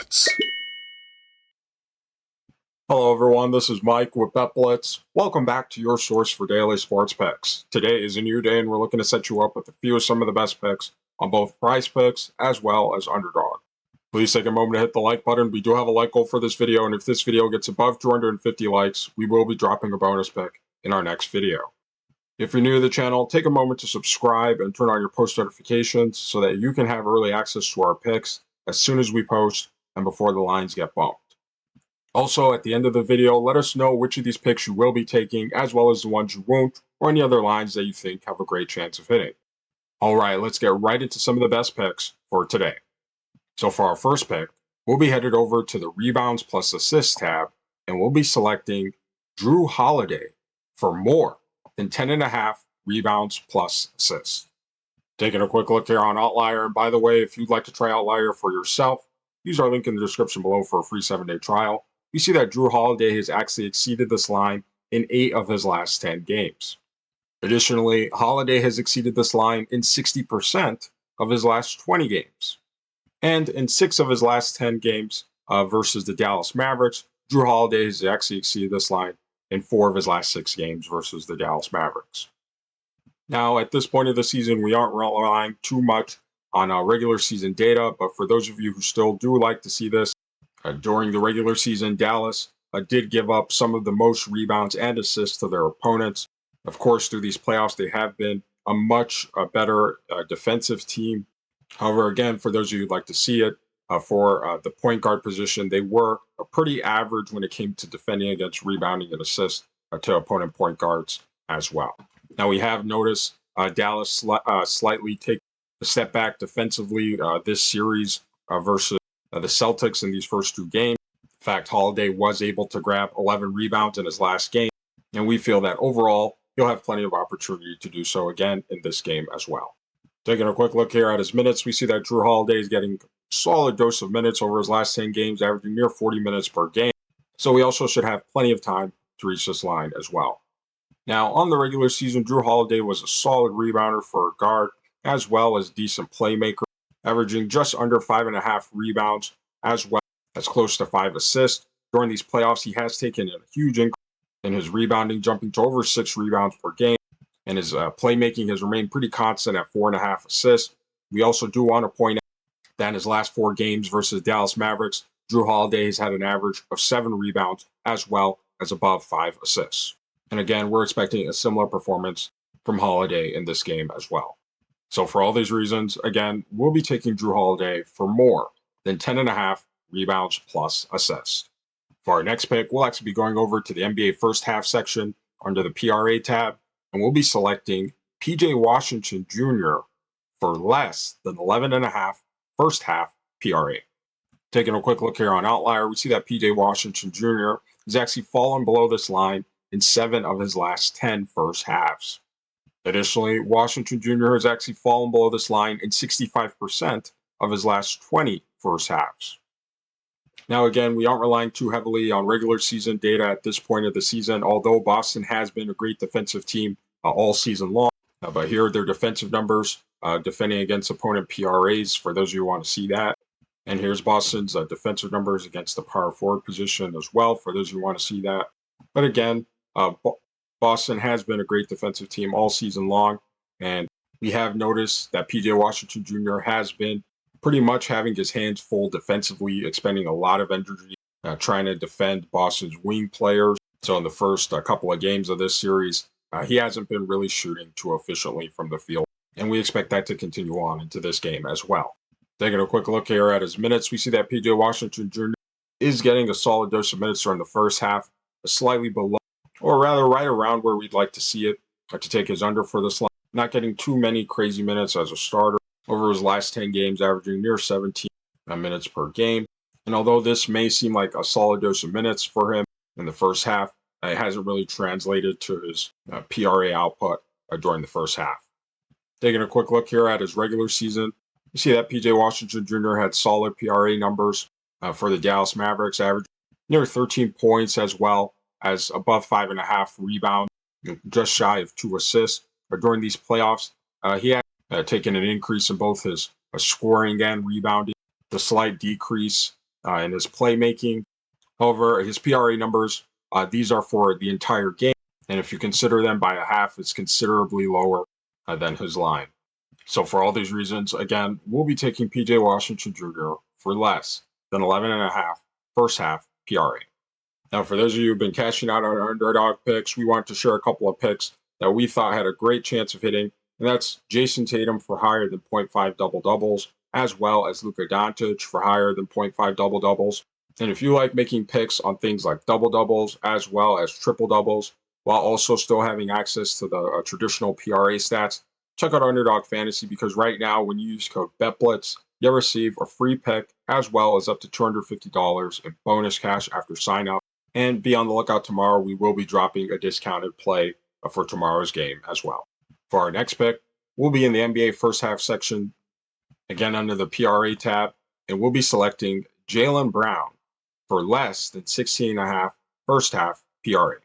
BetBlitz. Hello everyone, this is Mike with BetBlitz. Welcome back to your source for daily sports picks. Today is a new day and we're looking to set you up with a few of some of the best picks on both PrizePicks as well as Underdog. Please take a moment to hit the like button. We do have a like goal for this video, and if this video gets above 250 likes, we will be dropping a bonus pick in our next video. If you're new to the channel, take a moment to subscribe and turn on your post notifications so that you can have early access to our picks as soon as we post and before the lines get bumped. Also, at the end of the video, let us know which of these picks you will be taking, as well as the ones you won't, or any other lines that you think have a great chance of hitting. Alright, let's get right into some of the best picks for today. So for our first pick, we'll be headed over to the Rebounds plus Assists tab, and we'll be selecting Jrue Holiday for more than 10.5 rebounds plus assists. Taking a quick look here on Outlier, and by the way, if you'd like to try Outlier for yourself, use our link in the description below for a free 7-day trial. We see that Jrue Holiday has actually exceeded this line in 8 of his last 10 games. Additionally, Holiday has exceeded this line in 60% of his last 20 games. And in 6 of his last 10 games versus the Dallas Mavericks, Jrue Holiday has actually exceeded this line in 4 of his last 6 games versus the Dallas Mavericks. Now, at this point of the season, we aren't relying too much on regular season data, but for those of you who still do like to see this, during the regular season, Dallas did give up some of the most rebounds and assists to their opponents. Of course, through these playoffs, they have been a much better defensive team. However, again, for those of you who'd like to see it, for the point guard position, they were pretty average when it came to defending against rebounding and assists to opponent point guards as well. Now, we have noticed Dallas slightly take a step back defensively this series versus the Celtics in these first 2 games. In fact, Holiday was able to grab 11 rebounds in his last game, and we feel that overall, he'll have plenty of opportunity to do so again in this game as well. Taking a quick look here at his minutes, we see that Jrue Holiday is getting a solid dose of minutes over his last 10 games, averaging near 40 minutes per game. So we also should have plenty of time to reach this line as well. Now, on the regular season, Jrue Holiday was a solid rebounder for a guard, as well as decent playmaker, averaging just under 5.5 rebounds, as well as close to 5 assists. During these playoffs, he has taken a huge increase in his rebounding, jumping to over 6 rebounds per game, and his playmaking has remained pretty constant at 4.5 assists. We also do want to point out that in his last 4 games versus Dallas Mavericks, Jrue Holiday has had an average of 7 rebounds, as well as above 5 assists. And again, we're expecting a similar performance from Holiday in this game as well. So for all these reasons, again, we'll be taking Jrue Holiday for more than 10.5 rebounds plus assists. For our next pick, we'll actually be going over to the NBA first half section under the PRA tab, and we'll be selecting PJ Washington Jr. for less than 11.5 first half PRA. Taking a quick look here on Outlier, we see that PJ Washington Jr. has actually fallen below this line in 7 of his last 10 first halves. Additionally, Washington Jr. has actually fallen below this line in 65% of his last 20 first halves. Now, again, we aren't relying too heavily on regular season data at this point of the season, although Boston has been a great defensive team all season long. But here are their defensive numbers, defending against opponent PRAs, for those of you who want to see that. And here's Boston's defensive numbers against the power forward position as well, for those who want to see that. But again, Boston has been a great defensive team all season long, and we have noticed that PJ Washington Jr. has been pretty much having his hands full defensively, expending a lot of energy trying to defend Boston's wing players. So in the first couple of games of this series, he hasn't been really shooting too efficiently from the field, and we expect that to continue on into this game as well. Taking a quick look here at his minutes, we see that PJ Washington Jr. is getting a solid dose of minutes during the first half, slightly below, or rather right around where we'd like to see it to take his under for this line. Not getting too many crazy minutes as a starter over his last 10 games, averaging near 17 minutes per game. And although this may seem like a solid dose of minutes for him in the first half, it hasn't really translated to his PRA output during the first half. Taking a quick look here at his regular season, you see that PJ Washington Jr. had solid PRA numbers for the Dallas Mavericks, averaging near 13 points as well as above 5.5 rebounds, just shy of 2 assists. But during these playoffs, he had taken an increase in both his scoring and rebounding. The slight decrease in his playmaking. However, his PRA numbers, these are for the entire game. And if you consider them by a half, it's considerably lower than his line. So for all these reasons, again, we'll be taking PJ Washington Jr. for less than 11.5 first half PRA. Now, for those of you who've been cashing out on our underdog picks, we want to share a couple of picks that we thought had a great chance of hitting, and that's Jason Tatum for higher than 0.5 double-doubles, as well as Luka Doncic for higher than 0.5 double-doubles. And if you like making picks on things like double-doubles as well as triple-doubles, while also still having access to the traditional PRA stats, check out Underdog Fantasy, because right now, when you use code BetBlitz, you'll receive a free pick as well as up to $250 in bonus cash after sign-up. And be on the lookout tomorrow. We will be dropping a discounted play for tomorrow's game as well. For our next pick, we'll be in the NBA first half section, again under the PRA tab, and we'll be selecting Jaylen Brown for less than 16.5 first half PRA.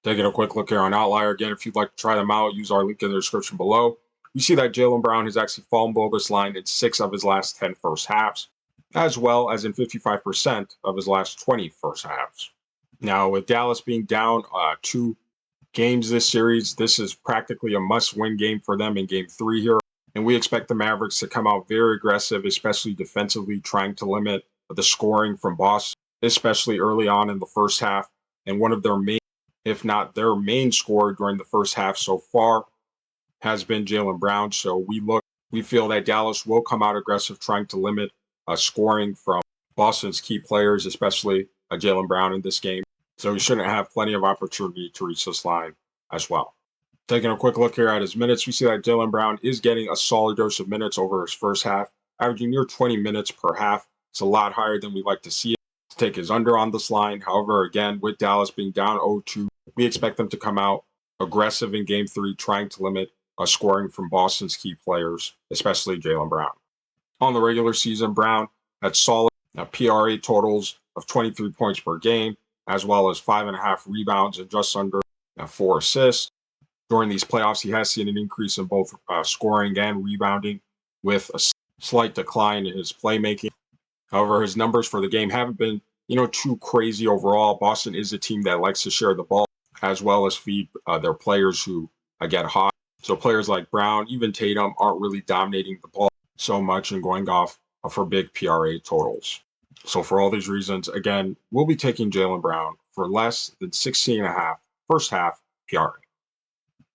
Taking a quick look here on Outlier. Again, if you'd like to try them out, use our link in the description below. You see that Jaylen Brown has actually fallen below this line in 6 of his last 10 first halves, as well as in 55% of his last 20 first halves. Now, with Dallas being down 2 games this series, this is practically a must-win game for them in Game 3 here. And we expect the Mavericks to come out very aggressive, especially defensively, trying to limit the scoring from Boston, especially early on in the first half. And one of their main, if not their main scorer during the first half so far, has been Jaylen Brown. So we feel that Dallas will come out aggressive, trying to limit scoring from Boston's key players, especially Jaylen Brown in this game. So he shouldn't have plenty of opportunity to reach this line as well. Taking a quick look here at his minutes, we see that Jaylen Brown is getting a solid dose of minutes over his first half, averaging near 20 minutes per half. It's a lot higher than we'd like to see it. To take his under on this line. However, again, with Dallas being down 0-2, we expect them to come out aggressive in Game 3, trying to limit scoring from Boston's key players, especially Jaylen Brown. On the regular season, Brown had solid PRA totals of 23 points per game, as well as 5.5 rebounds and just under 4 assists. During these playoffs, he has seen an increase in both scoring and rebounding, with a slight decline in his playmaking. However, his numbers for the game haven't been, too crazy overall. Boston is a team that likes to share the ball, as well as feed their players who get hot. So players like Brown, even Tatum, aren't really dominating the ball so much and going off for big PRA totals. So for all these reasons, again, we'll be taking Jaylen Brown for less than 16.5 first half PRA.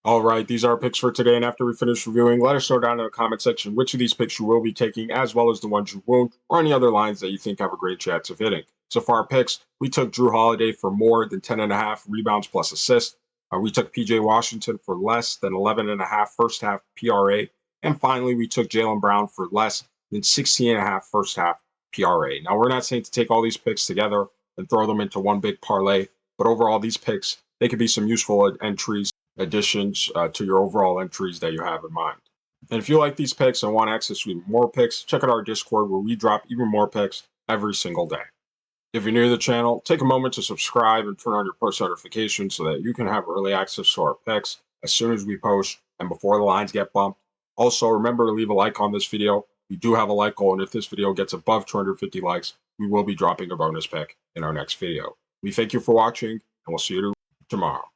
All right, these are our picks for today. And after we finish reviewing, let us know down in the comment section which of these picks you will be taking, as well as the ones you won't, or any other lines that you think have a great chance of hitting. So for our picks, we took Jrue Holiday for more than 10.5 rebounds plus assists. We took PJ Washington for less than 11.5 first half PRA. And finally, we took Jaylen Brown for less than 16.5 first half PRA. Now, we're not saying to take all these picks together and throw them into one big parlay, but overall, these picks, they could be some useful additions to your overall entries that you have in mind. And if you like these picks and want access to even more picks, check out our Discord where we drop even more picks every single day. If you're new to the channel, take a moment to subscribe and turn on your post notifications so that you can have early access to our picks as soon as we post and before the lines get bumped. Also, remember to leave a like on this video. We do have a like goal, and if this video gets above 250 likes, we will be dropping a bonus pick in our next video. We thank you for watching, and we'll see you tomorrow.